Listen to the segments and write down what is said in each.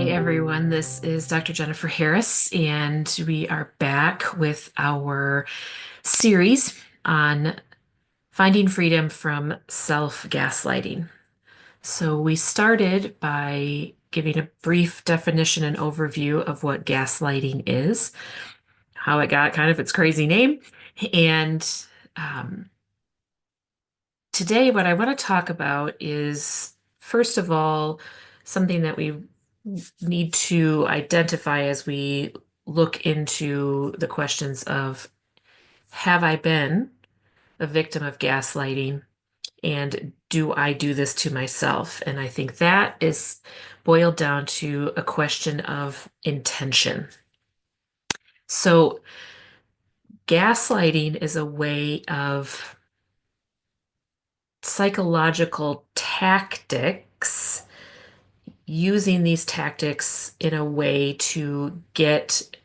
Hi, everyone. This is Dr. Jennifer Harris, and we are back with our series on finding freedom from self-gaslighting. So, we started by giving a brief definition and overview of what gaslighting is, how it got kind of its crazy name, and um, today, what I want to talk about is, first of all, something that we need to identify as we look into the questions of have I been a victim of gaslighting and do I do this to myself? And I think that is boiled down to a question of intention. So, gaslighting is a way of psychological tactics, using these tactics in a way to get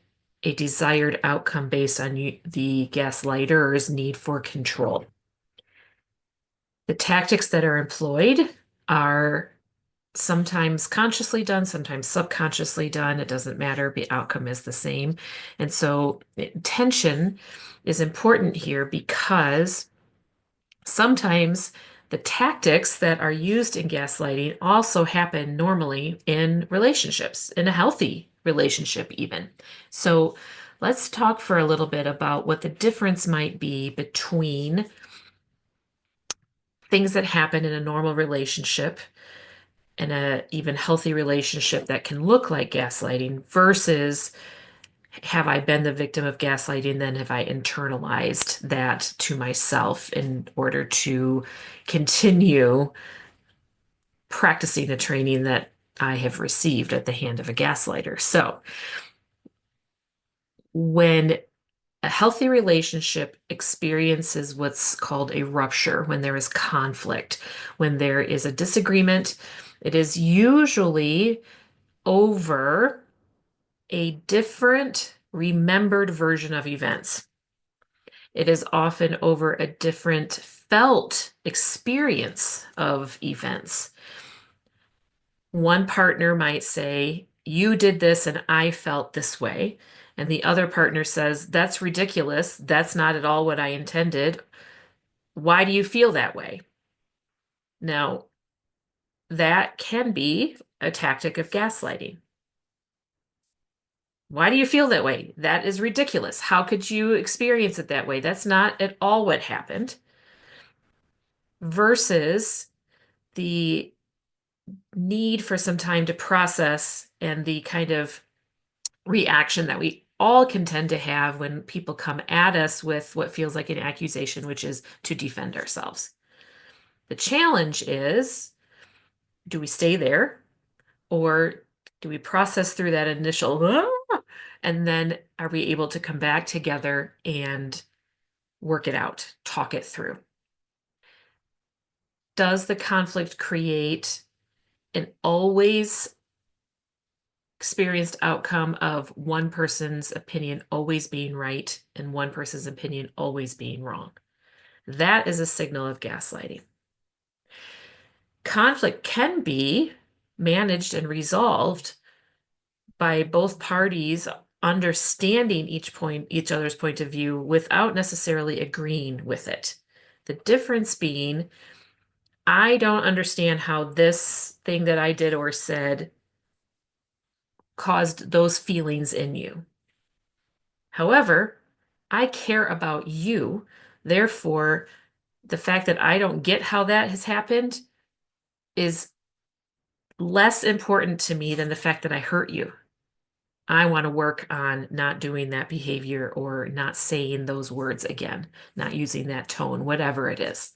a desired outcome based on the gaslighter's need for control. The tactics that are employed are sometimes consciously done, sometimes subconsciously done. It doesn't matter, the outcome is the same. And so intention is important here because sometimes the tactics that are used in gaslighting also happen normally in relationships, in a healthy relationship, even. So let's talk for a little bit about what the difference might be between things that happen in a normal relationship and a even healthy relationship that can look like gaslighting versus have I been the victim of gaslighting, then have I internalized that to myself in order to continue practicing the training that I have received at the hand of a gaslighter. So, when a healthy relationship experiences what's called a rupture, when there is conflict, when there is a disagreement, it is usually over a different remembered version of events. It is often over a different felt experience of events. One partner might say, you did this and I felt this way. And the other partner says, that's ridiculous. That's not at all what I intended. Why do you feel that way? Now, that can be a tactic of gaslighting. Why do you feel that way? That is ridiculous. How could you experience it that way? That's not at all what happened. Versus the need for some time to process and the kind of reaction that we all can tend to have when people come at us with what feels like an accusation, which is to defend ourselves. The challenge is, do we stay there or do we process through that initial, and then are we able to come back together and work it out, talk it through? Does the conflict create an always experienced outcome of one person's opinion always being right and one person's opinion always being wrong? That is a signal of gaslighting. Conflict can be managed and resolved by both parties understanding each other's point of view without necessarily agreeing with it. The difference being, I don't understand how this thing that I did or said caused those feelings in you. However, I care about you. Therefore, the fact that I don't get how that has happened is less important to me than the fact that I hurt you. I want to work on not doing that behavior or not saying those words again, not using that tone, whatever it is.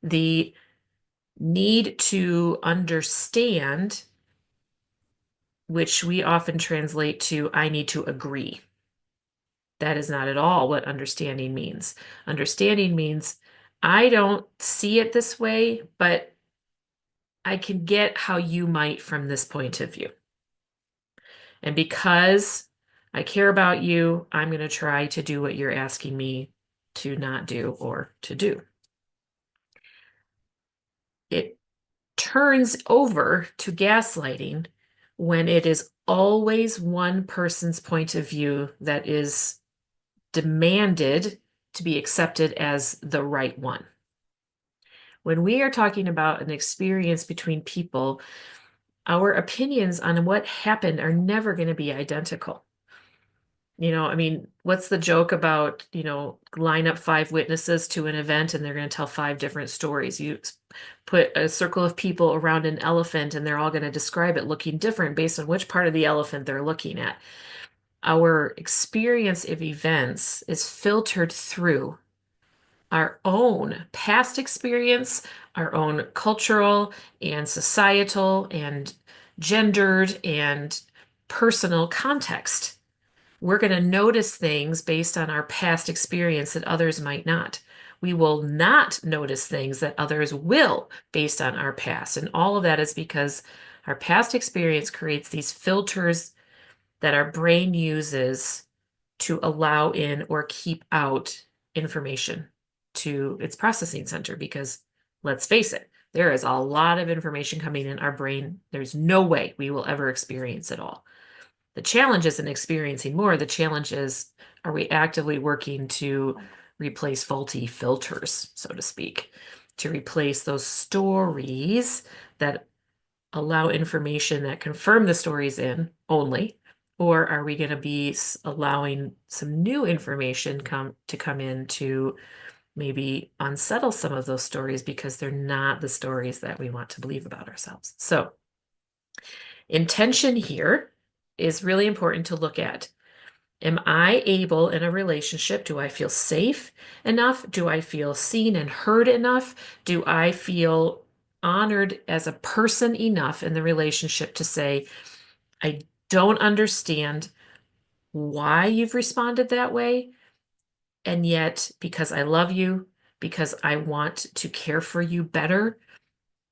The need to understand, which we often translate to, I need to agree. That is not at all what understanding means. Understanding means I don't see it this way, but I can get how you might from this point of view. And because I care about you, I'm going to try to do what you're asking me to not do or to do. It turns over to gaslighting when it is always one person's point of view that is demanded to be accepted as the right one. When we are talking about an experience between people, our opinions on what happened are never going to be identical. I mean, what's the joke about, line up five witnesses to an event and they're going to tell five different stories? You put a circle of people around an elephant and they're all going to describe it looking different based on which part of the elephant they're looking at. Our experience of events is filtered through our own past experience, our own cultural and societal and gendered and personal context. We're going to notice things based on our past experience that others might not. We will not notice things that others will based on our past. And all of that is because our past experience creates these filters that our brain uses to allow in or keep out information to its processing center. Because let's face it, there is a lot of information coming in our brain. There's no way we will ever experience it all. The challenge isn't experiencing more. The challenge is, are we actively working to replace faulty filters, so to speak, to replace those stories that allow information that confirm the stories in only, or are we going to be allowing some new information come in to maybe unsettle some of those stories because they're not the stories that we want to believe about ourselves? So intention here is really important to look at. Am I able in a relationship? Do I feel safe enough? Do I feel seen and heard enough? Do I feel honored as a person enough in the relationship to say, I don't understand why you've responded that way. And yet, because I love you, because I want to care for you better,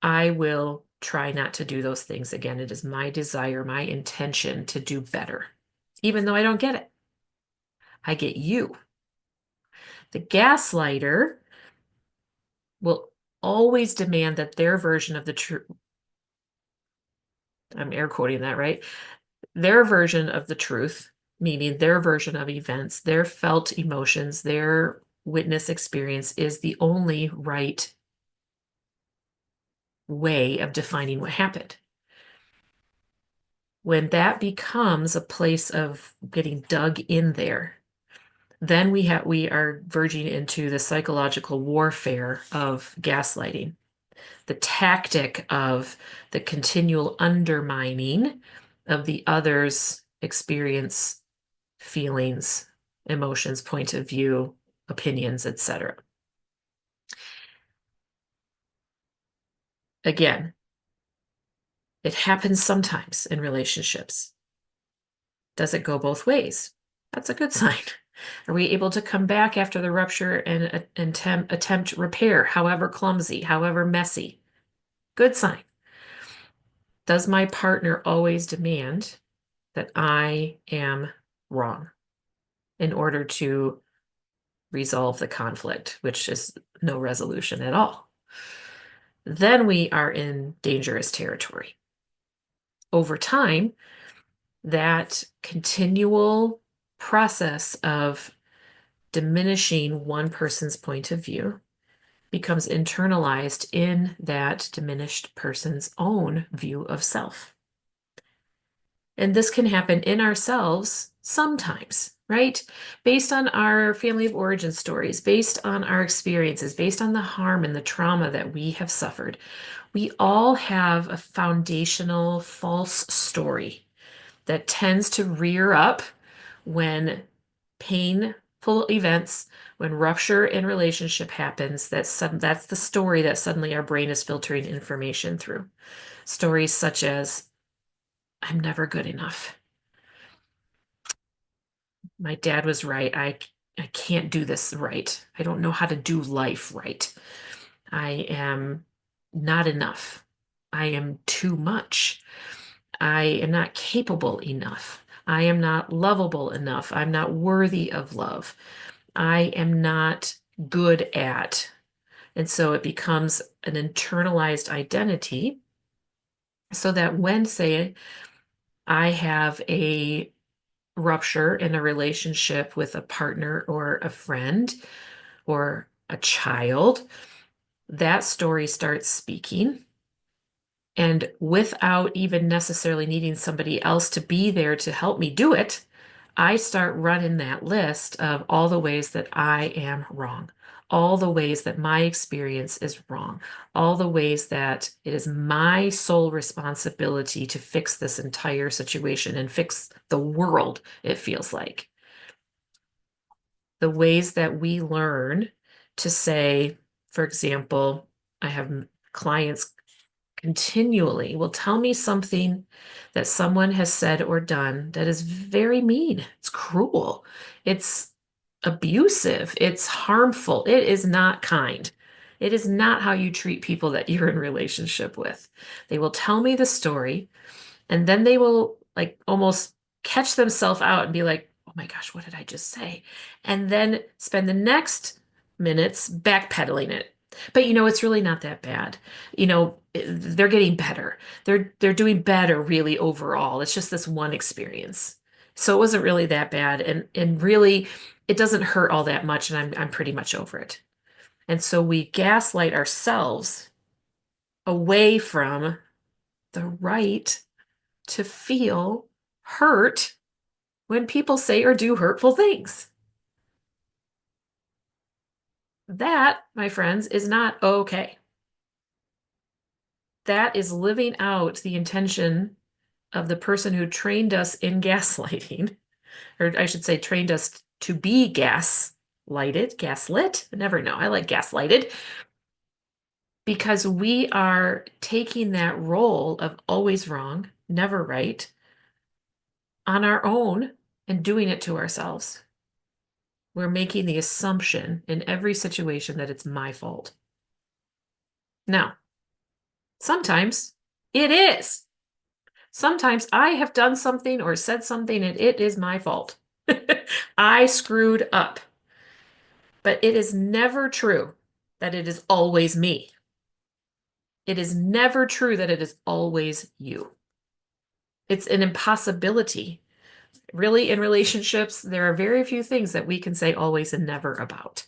I will try not to do those things again. It is my desire, my intention to do better, even though I don't get it. I get you. The gaslighter will always demand that their version of the truth, I'm air quoting that, right? Their version of the truth, meaning their version of events, their felt emotions, their witness experience is the only right way of defining what happened. When that becomes a place of getting dug in there, then we are verging into the psychological warfare of gaslighting, the tactic of the continual undermining of the other's experience, feelings, emotions, point of view, opinions, etc. Again, it happens sometimes in relationships. Does it go both ways? That's a good sign. Are we able to come back after the rupture and attempt repair, however clumsy, however messy? Good sign. Does my partner always demand that I am wrong in order to resolve the conflict, which is no resolution at all? Then we are in dangerous territory. Over time, that continual process of diminishing one person's point of view becomes internalized in that diminished person's own view of self. And this can happen in ourselves sometimes, right? Based on our family of origin stories, based on our experiences, based on the harm and the trauma that we have suffered. We all have a foundational false story that tends to rear up when painful events, when rupture in relationship happens. That's the story that suddenly our brain is filtering information through. Stories such as, I'm never good enough. My dad was right. I can't do this right. I don't know how to do life right. I am not enough. I am too much. I am not capable enough. I am not lovable enough. I'm not worthy of love. I am not good at. And so it becomes an internalized identity so that when, say, I have a rupture in a relationship with a partner or a friend or a child, that story starts speaking. And without even necessarily needing somebody else to be there to help me do it, I start running that list of all the ways that I am wrong, all the ways that my experience is wrong, all the ways that it is my sole responsibility to fix this entire situation and fix the world, it feels like. The ways that we learn to say, for example, I have clients continually will tell me something that someone has said or done that is very mean. It's cruel. It's abusive. It's harmful. It is not kind. It is not how you treat people that you're in relationship with. They will tell me the story and then they will like almost catch themselves out and be like, oh my gosh, what did I just say? And then spend the next minutes backpedaling it. But it's really not that bad. They're getting better. They're doing better really overall. It's just this one experience. So it wasn't really that bad. And really it doesn't hurt all that much, and I'm pretty much over it. And so we gaslight ourselves away from the right to feel hurt when people say or do hurtful things. That, my friends, is not okay. That is living out the intention of the person who trained us in gaslighting, or I should say, trained us to be gaslit. I never know. I like gaslighted because we are taking that role of always wrong, never right, on our own and doing it to ourselves. We're making the assumption in every situation that it's my fault. Now, sometimes it is. Sometimes I have done something or said something and it is my fault. I screwed up. But it is never true that it is always me. It is never true that it is always you. It's an impossibility. Really, in relationships, there are very few things that we can say always and never about.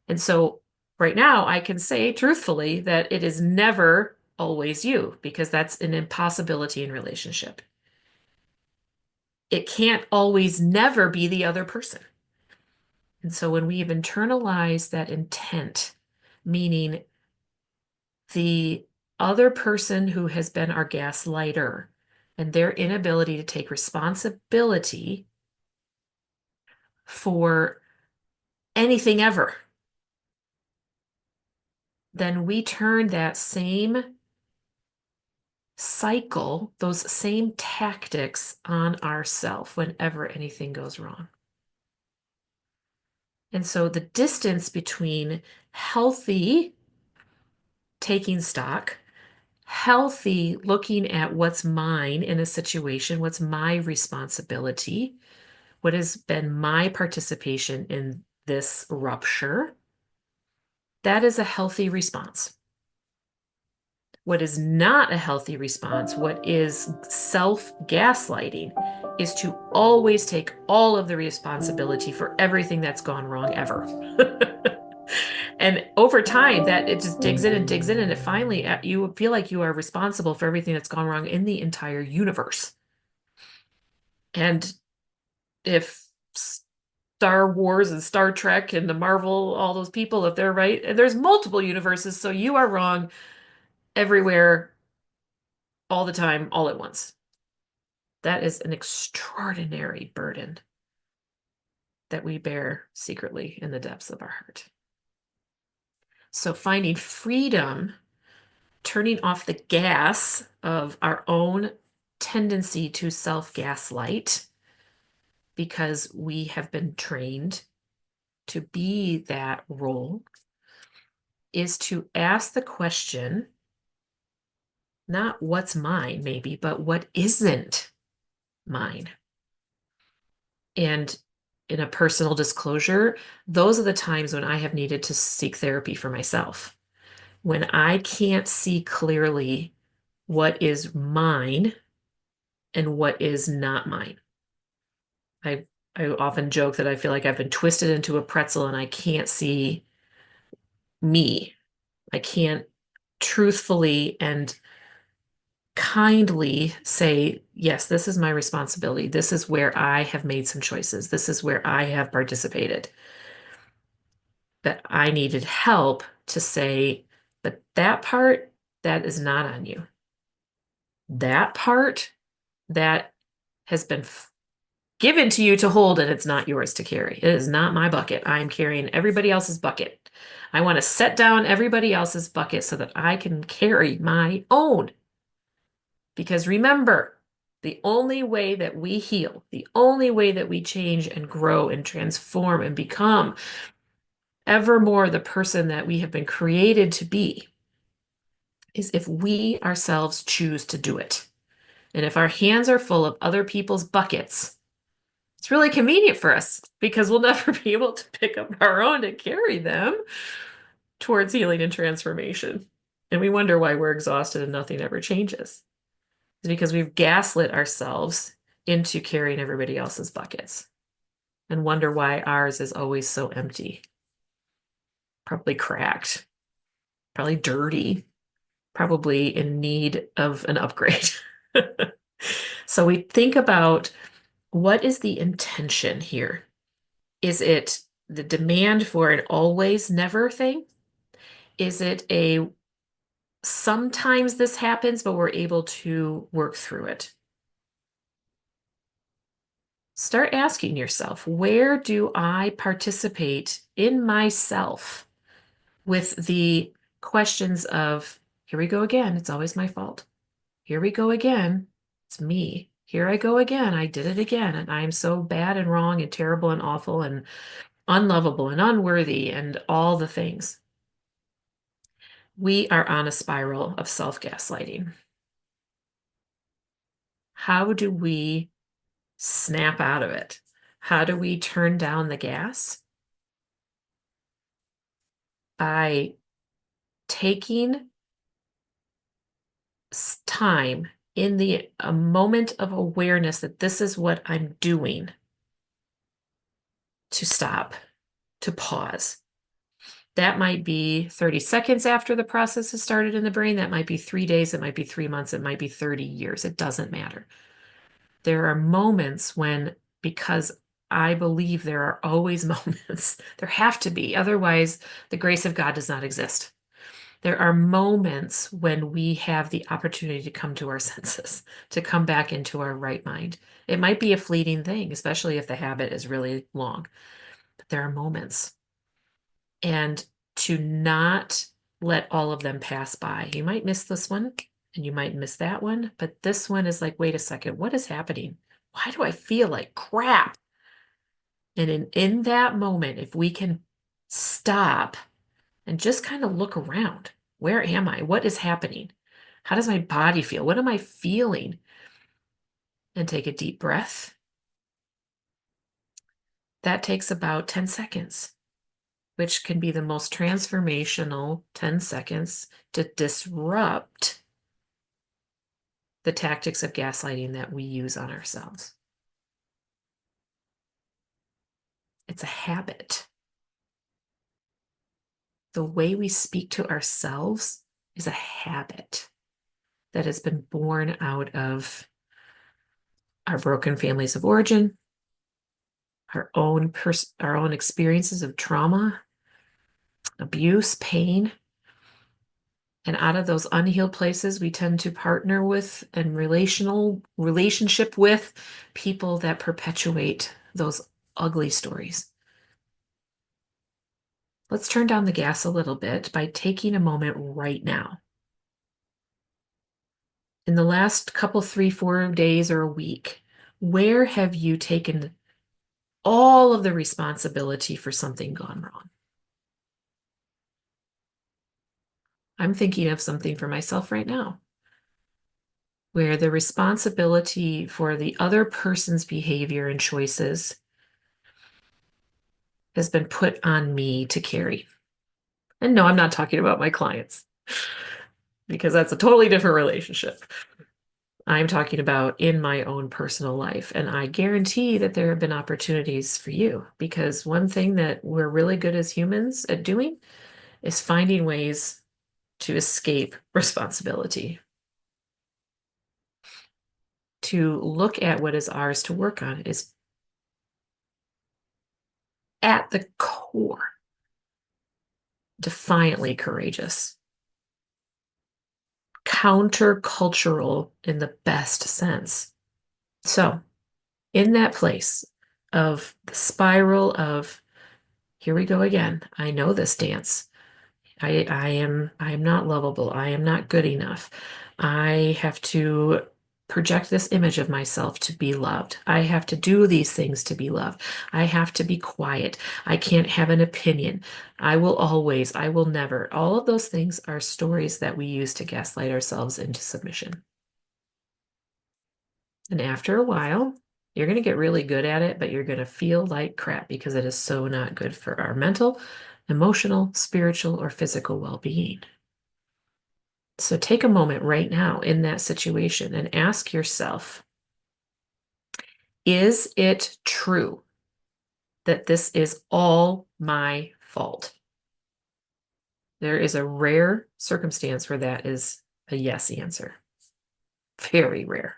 And so right now, I can say truthfully that it is never always you because that's an impossibility in relationship. It can't always never be the other person. And so when we've internalized that intent, meaning the other person who has been our gaslighter and their inability to take responsibility for anything ever, then we turn that same cycle, those same tactics on ourselves whenever anything goes wrong. And so the distance between healthy taking stock, healthy looking at what's mine in a situation, what's my responsibility, what has been my participation in this rupture, that is a healthy response. What is not a healthy response, what is self-gaslighting, is to always take all of the responsibility for everything that's gone wrong ever. And over time, that it just digs in and digs in, and it finally, you feel like you are responsible for everything that's gone wrong in the entire universe. And if Star Wars and Star Trek and the Marvel, all those people, if they're right, and there's multiple universes, so you are wrong everywhere, all the time, all at once. That is an extraordinary burden that we bear secretly in the depths of our heart. So finding freedom, turning off the gas of our own tendency to self-gaslight because we have been trained to be that role, is to ask the question, not what's mine, maybe, but what isn't mine. And in a personal disclosure, those are the times when I have needed to seek therapy for myself. When I can't see clearly what is mine and what is not mine. I I often joke that I feel like I've been twisted into a pretzel and I can't see me. I can't truthfully and kindly say, yes, this is my responsibility. This is where I have made some choices. This is where I have participated. That I needed help to say, but that part, that is not on you. That part, that has been given to you to hold and it's not yours to carry. It is not my bucket. I'm carrying everybody else's bucket. I want to set down everybody else's bucket so that I can carry my own. Because remember, the only way that we heal, the only way that we change and grow and transform and become ever more the person that we have been created to be is if we ourselves choose to do it. And if our hands are full of other people's buckets, it's really convenient for us because we'll never be able to pick up our own and carry them towards healing and transformation. And we wonder why we're exhausted and nothing ever changes. It's because we've gaslit ourselves into carrying everybody else's buckets and wonder why ours is always so empty, probably cracked, probably dirty, probably in need of an upgrade. So we think about what is the intention here? Is it the demand for an always never thing? Is it a sometimes this happens, but we're able to work through it? Start asking yourself, where do I participate in myself with the questions of, here we go again, it's always my fault. Here we go again, it's me. Here I go again, I did it again, and I'm so bad and wrong and terrible and awful and unlovable and unworthy and all the things. We are on a spiral of self-gaslighting. How do we snap out of it? How do we turn down the gas? By taking time in the a moment of awareness that this is what I'm doing, to stop, to pause. That might be 30 seconds after the process has started in the brain. That might be 3 days. It might be 3 months. It might be 30 years. It doesn't matter. There are moments when, because I believe there are always moments, there have to be. Otherwise, the grace of God does not exist. There are moments when we have the opportunity to come to our senses, to come back into our right mind. It might be a fleeting thing, especially if the habit is really long, but there are moments. And to not let all of them pass by. You might miss this one and you might miss that one, but this one is like, wait a second, what is happening? Why do I feel like crap? And in that moment, if we can stop and just kind of look around, where am I? What is happening? How does my body feel? What am I feeling? And take a deep breath. That takes about 10 seconds, which can be the most transformational 10 seconds to disrupt the tactics of gaslighting that we use on ourselves. It's a habit. The way we speak to ourselves is a habit that has been born out of our broken families of origin, our own experiences of trauma, abuse, pain. And out of those unhealed places, we tend to partner with and relationship with people that perpetuate those ugly stories. Let's turn down the gas a little bit by taking a moment right now. In the last couple, 3, 4 days or a week, where have you taken all of the responsibility for something gone wrong? I'm thinking of something for myself right now, where the responsibility for the other person's behavior and choices has been put on me to carry. And no, I'm not talking about my clients because that's a totally different relationship. I'm talking about in my own personal life. And I guarantee that there have been opportunities for you because one thing that we're really good as humans at doing is finding ways to escape responsibility, to look at what is ours to work on is at the core defiantly courageous, countercultural in the best sense. So, in that place of the spiral of here we go again. I know this dance. I am not lovable. I am not good enough. I have to project this image of myself to be loved. I have to do these things to be loved. I have to be quiet. I can't have an opinion. I will always, I will never. All of those things are stories that we use to gaslight ourselves into submission. And after a while, you're going to get really good at it, but you're going to feel like crap because it is so not good for our mental, emotional, spiritual, or physical well-being. So take a moment right now in that situation and ask yourself, is it true that this is all my fault? There is a rare circumstance where that is a yes answer. Very rare.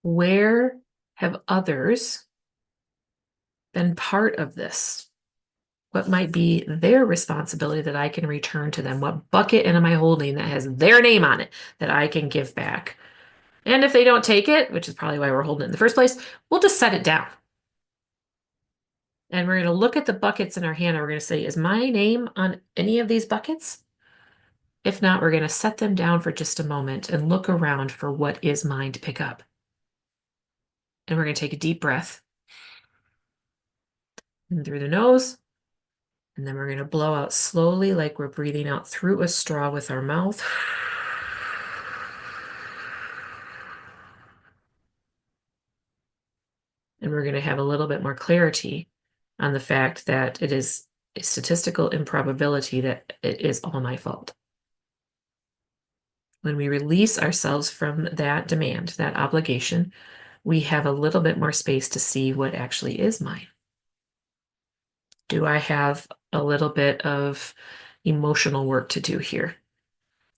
Where have others been part of this? What might be their responsibility that I can return to them? What bucket am I holding that has their name on it that I can give back? And if they don't take it, which is probably why we're holding it in the first place, we'll just set it down. And we're going to look at the buckets in our hand and we're going to say, is my name on any of these buckets? If not, we're going to set them down for just a moment and look around for what is mine to pick up. And we're going to take a deep breath in through the nose. And then we're going to blow out slowly, like we're breathing out through a straw with our mouth. And we're going to have a little bit more clarity on the fact that it is a statistical improbability that it is all my fault. When we release ourselves from that demand, that obligation, we have a little bit more space to see what actually is mine. Do I have a little bit of emotional work to do here?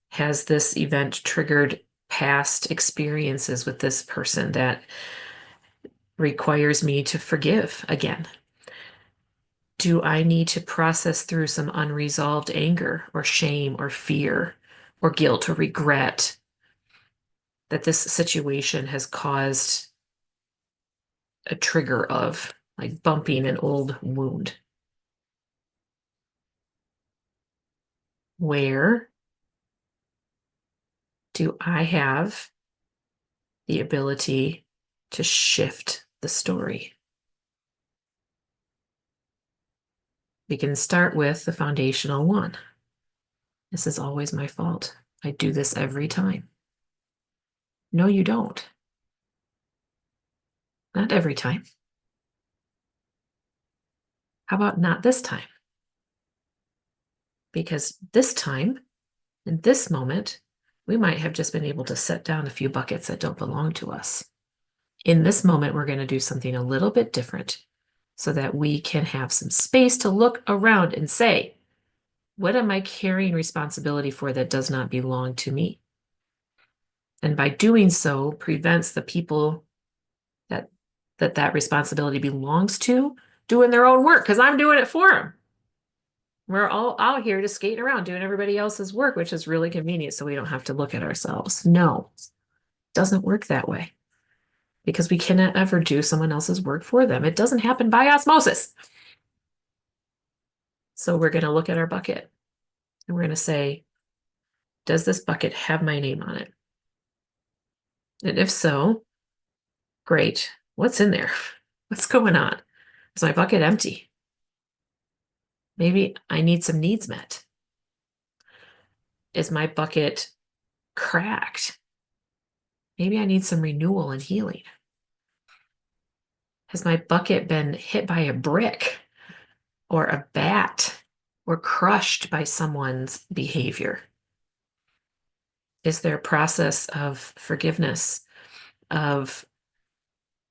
Has this event triggered past experiences with this person that requires me to forgive again? Do I need to process through some unresolved anger or shame or fear or guilt or regret that this situation has caused a trigger of, like bumping an old wound? Where do I have the ability to shift the story? We can start with the foundational one. This is always my fault. I do this every time. No, you don't. Not every time. How about not this time? Because this time, in this moment, we might have just been able to set down a few buckets that don't belong to us. In this moment, we're going to do something a little bit different so that we can have some space to look around and say, what am I carrying responsibility for that does not belong to me? And by doing so, prevents the people that that responsibility belongs to doing their own work because I'm doing it for them. We're all out here just skating around doing everybody else's work, which is really convenient so we don't have to look at ourselves. No, it doesn't work that way because we cannot ever do someone else's work for them. It doesn't happen by osmosis. So we're going to look at our bucket and we're going to say, does this bucket have my name on it? And if so, great. What's in there? What's going on? Is my bucket empty? Maybe I need some needs met. Is my bucket cracked? Maybe I need some renewal and healing. Has my bucket been hit by a brick or a bat or crushed by someone's behavior? Is there a process of forgiveness, of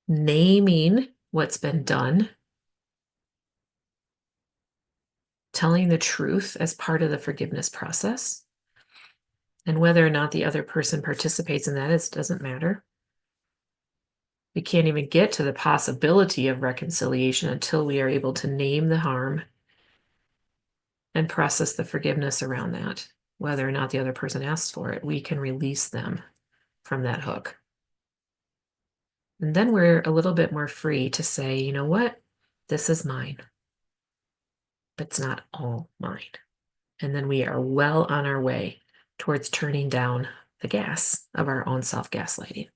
naming what's been done, telling the truth as part of the forgiveness process? And whether or not the other person participates in that, it doesn't matter. We can't even get to the possibility of reconciliation until we are able to name the harm and process the forgiveness around that. Whether or not the other person asks for it, we can release them from that hook. And then we're a little bit more free to say, you know what? This is mine, but it's not all mine. And then we are well on our way towards turning down the gas of our own self-gaslighting.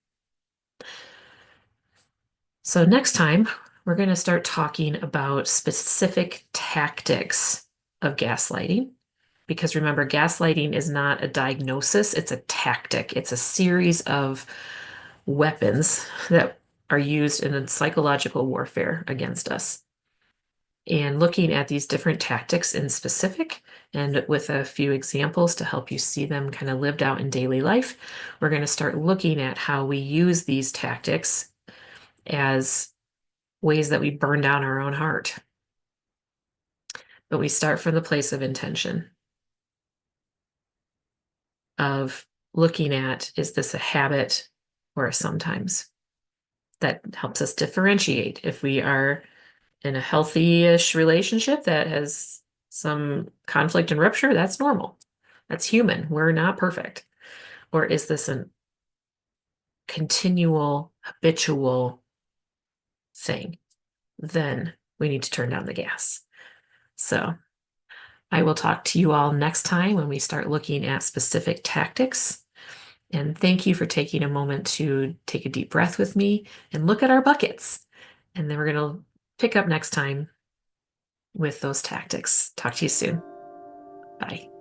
So next time, we're going to start talking about specific tactics of gaslighting. Because remember, gaslighting is not a diagnosis, it's a tactic. It's a series of weapons that are used in a psychological warfare against us. And looking at these different tactics in specific and with a few examples to help you see them kind of lived out in daily life, we're going to start looking at how we use these tactics as ways that we burn down our own heart. But we start from the place of intention of looking at, is this a habit or a sometimes? That helps us differentiate if we are in a healthy-ish relationship that has some conflict and rupture, that's normal. That's human. We're not perfect. Or is this a continual, habitual thing? Then we need to turn down the gas. So I will talk to you all next time when we start looking at specific tactics. And thank you for taking a moment to take a deep breath with me and look at our buckets. And then we're going to pick up next time with those tactics. Talk to you soon. Bye.